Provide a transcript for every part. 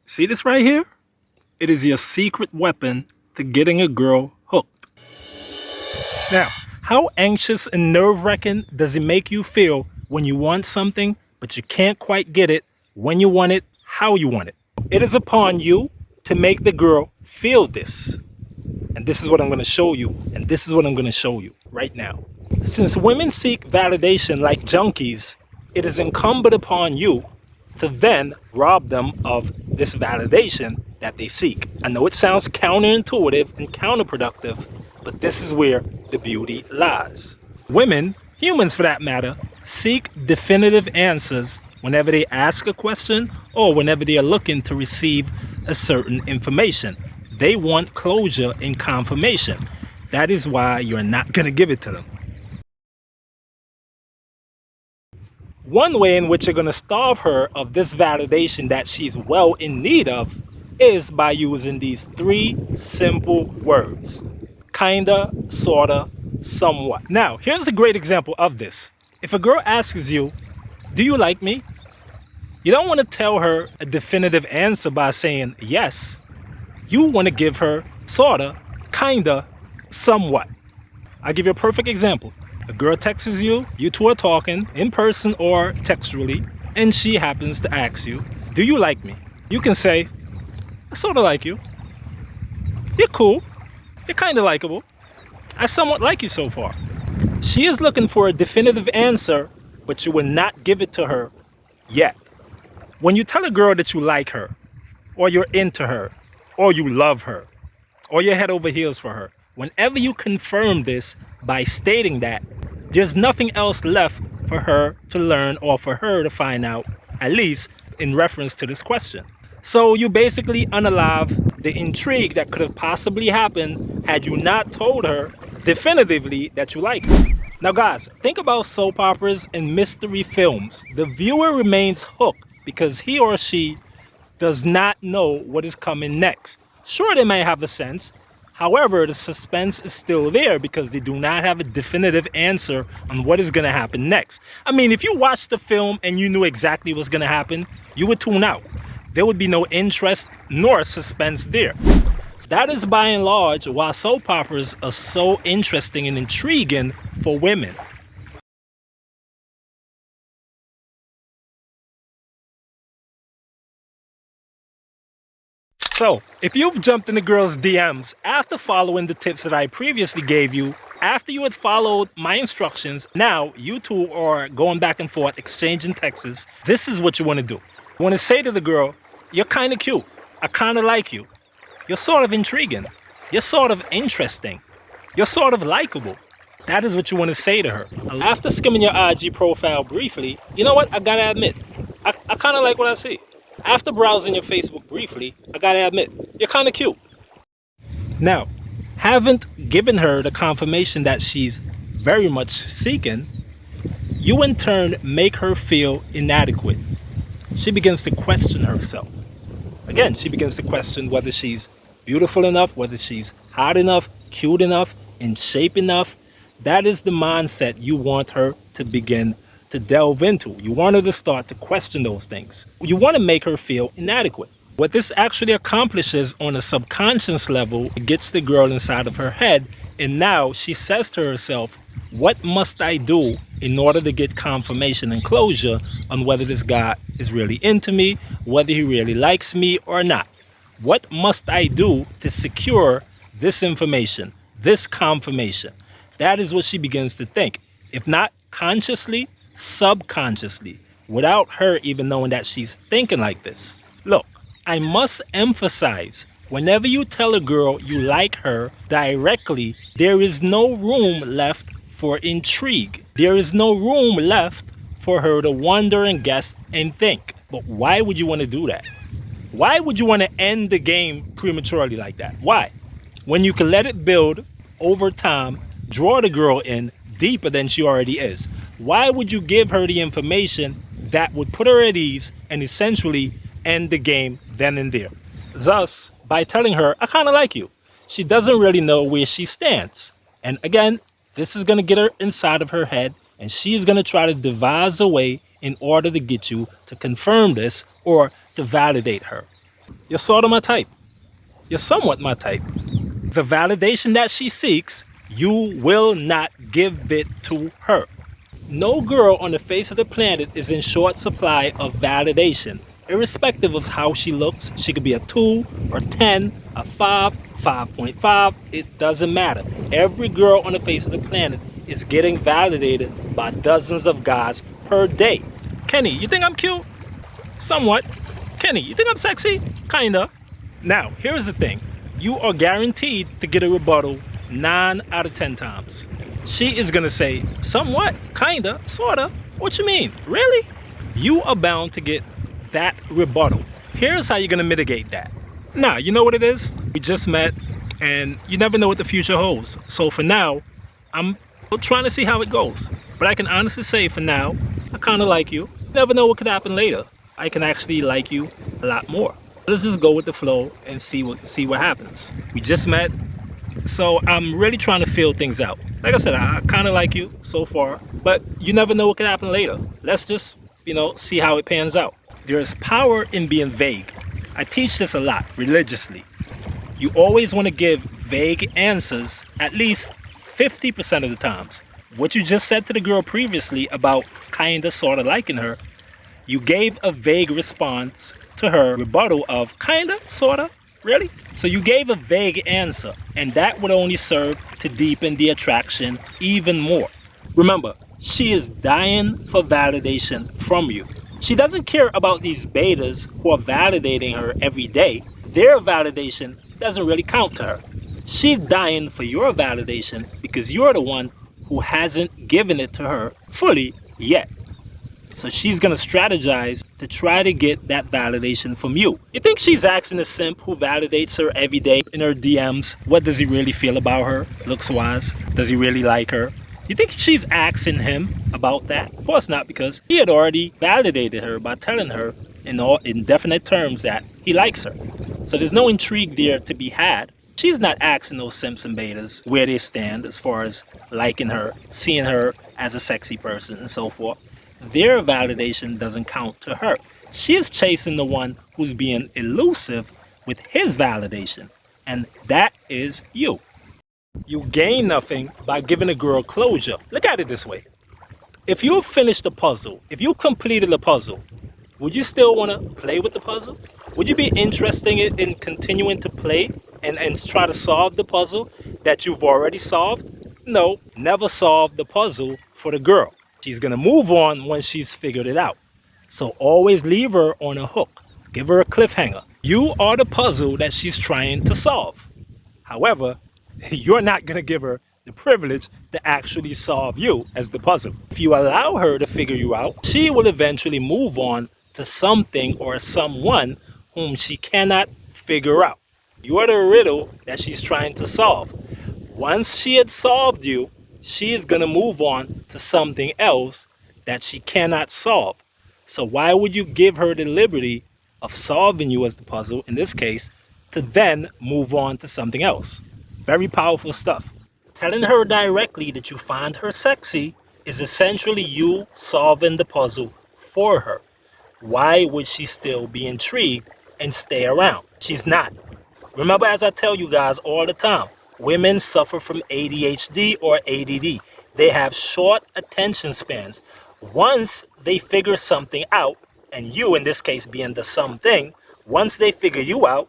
See this right here? It is your secret weapon to getting a girl hooked. Now, how anxious and nerve-wracking does it make you feel when you want something, but you can't quite get it when you want it, how you want it? It is upon you to make the girl feel this. And this is what I'm going to show you, and this is what I'm going to show you right now. Since women seek validation like junkies, it is incumbent upon you to then rob them of this validation that they seek. I know it sounds counterintuitive and counterproductive, but this is where the beauty lies. Women, humans for that matter, seek definitive answers whenever they ask a question or whenever they are looking to receive a certain information. They want closure and confirmation. That is why you're not going to give it to them. One way in which you're going to starve her of this validation that she's well in need of is by using these three simple words. Kinda, sorta, somewhat. Now, here's a great example of this. If a girl asks you, do you like me? You don't want to tell her a definitive answer by saying yes. You want to give her sorta, kinda, somewhat. I'll give you a perfect example. A girl texts you, you two are talking in person or textually, and she happens to ask you, do you like me? You can say, I sort of like you. You're cool. You're kind of likable. I somewhat like you so far. She is looking for a definitive answer, but you will not give it to her yet. When you tell a girl that you like her, or you're into her, or you love her, or you're head over heels for her, whenever you confirm this by stating that, there's nothing else left for her to learn or for her to find out, at least in reference to this question. So you basically unalive the intrigue that could have possibly happened had you not told her definitively that you like her. Now guys, think about soap operas and mystery films. The viewer remains hooked because he or she does not know what is coming next. Sure, they may have a sense. However, the suspense is still there because they do not have a definitive answer on what is going to happen next. I mean, if you watched the film and you knew exactly what's going to happen, you would tune out. There would be no interest nor suspense there. That is by and large why soap operas are so interesting and intriguing for women. So, if you've jumped in the girl's DMs after following the tips that I previously gave you, after you had followed my instructions, now you two are going back and forth, exchanging texts, this is what you want to do. You want to say to the girl, you're kind of cute. I kind of like you. You're sort of intriguing. You're sort of interesting. You're sort of likable. That is what you want to say to her. After skimming your IG profile briefly, you know what? I gotta admit, I kind of like what I see. After browsing your Facebook briefly, I gotta admit, you're kind of cute. Now, haven't given her the confirmation that she's very much seeking, you in turn make her feel inadequate. She begins to question herself. Again, she begins to question whether she's beautiful enough, whether she's hot enough, cute enough, in shape enough. That is the mindset you want her to begin to delve into. You want her to start to question those things. You want to make her feel inadequate. What this actually accomplishes on a subconscious level, it gets the girl inside of her head, and now she says to herself, what must I do in order to get confirmation and closure on whether this guy is really into me, whether he really likes me or not? What must I do to secure this information, this confirmation? That is what she begins to think. If not consciously, subconsciously, without her even knowing that she's thinking like this. Look, I must emphasize, whenever you tell a girl you like her directly, there is no room left for intrigue. There is no room left for her to wonder and guess and think. But why would you want to do that? Why would you want to end the game prematurely like that? Why? When you can let it build over time, draw the girl in deeper than she already is. Why would you give her the information that would put her at ease and essentially end the game then and there? Thus, by telling her, I kind of like you, she doesn't really know where she stands. And again, this is going to get her inside of her head, and she's going to try to devise a way in order to get you to confirm this or to validate her. You're sort of my type. You're somewhat my type. The validation that she seeks, you will not give it to her. No girl on the face of the planet is in short supply of validation. Irrespective of how she looks, she could be a 2 or 10, a 5, 5.5, it doesn't matter. Every girl on the face of the planet is getting validated by dozens of guys per day. Kenny, you think I'm cute? Somewhat. Kenny, you think I'm sexy? Kinda. Now, here's the thing. You are guaranteed to get a rebuttal 9 out of 10 times. She is gonna say, somewhat, kinda, sorta. What you mean? Really? You are bound to get that rebuttal. Here's how you're gonna mitigate that. Now, you know what it is? We just met, and you never know what the future holds. So for now, I'm trying to see how it goes. But I can honestly say for now, I kinda like you. You never know what could happen later. I can actually like you a lot more. Let's just go with the flow and see what happens. We just met, so I'm really trying to feel things out. Like I said, I kind of like you so far, but you never know what could happen later. Let's just, see how it pans out. There's power in being vague. I teach this a lot religiously. You always want to give vague answers at least 50% of the times. What you just said to the girl previously about kinda sorta liking her, you gave a vague response to her rebuttal of kinda, sorta, really? So you gave a vague answer, and that would only serve to deepen the attraction even more. Remember, she is dying for validation from you. She doesn't care about these betas who are validating her every day. Their validation doesn't really count to her. She's dying for your validation because you're the one who hasn't given it to her fully yet. So she's gonna strategize to try to get that validation from you. You think she's asking a simp who validates her every day in her DMs, what does he really feel about her, looks-wise? Does he really like her? You think she's asking him about that? Of course not, because he had already validated her by telling her in definite terms that he likes her. So there's no intrigue there to be had. She's not asking those simps and betas where they stand as far as liking her, seeing her as a sexy person, and so forth. Their validation doesn't count to her. She is chasing the one who's being elusive with his validation, and that is you. You gain nothing by giving a girl closure. Look at it this way. If you finished the puzzle, if you completed the puzzle, would you still want to play with the puzzle? Would you be interested in continuing to play and try to solve the puzzle that you've already solved? No, never solve the puzzle for the girl. She's going to move on once she's figured it out. So always leave her on a hook. Give her a cliffhanger. You are the puzzle that she's trying to solve. However, you're not going to give her the privilege to actually solve you as the puzzle. If you allow her to figure you out, she will eventually move on to something or someone whom she cannot figure out. You are the riddle that she's trying to solve. Once she had solved you, she is going to move on to something else that she cannot solve. So why would you give her the liberty of solving you as the puzzle, in this case, to then move on to something else? Very powerful stuff. Telling her directly that you find her sexy is essentially you solving the puzzle for her. Why would she still be intrigued and stay around? She's not. Remember, as I tell you guys all the time, women suffer from ADHD or ADD. They have short attention spans. Once they figure something out, and you in this case being the something, once they figure you out,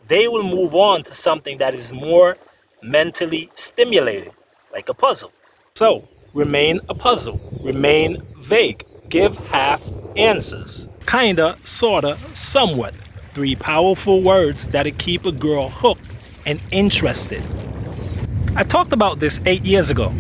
they will move on to something that is more mentally stimulating, like a puzzle. So, remain a puzzle. Remain vague. Give half answers. Kinda, sorta, somewhat. 3 powerful words that'll keep a girl hooked and interested. I talked about this 8 years ago.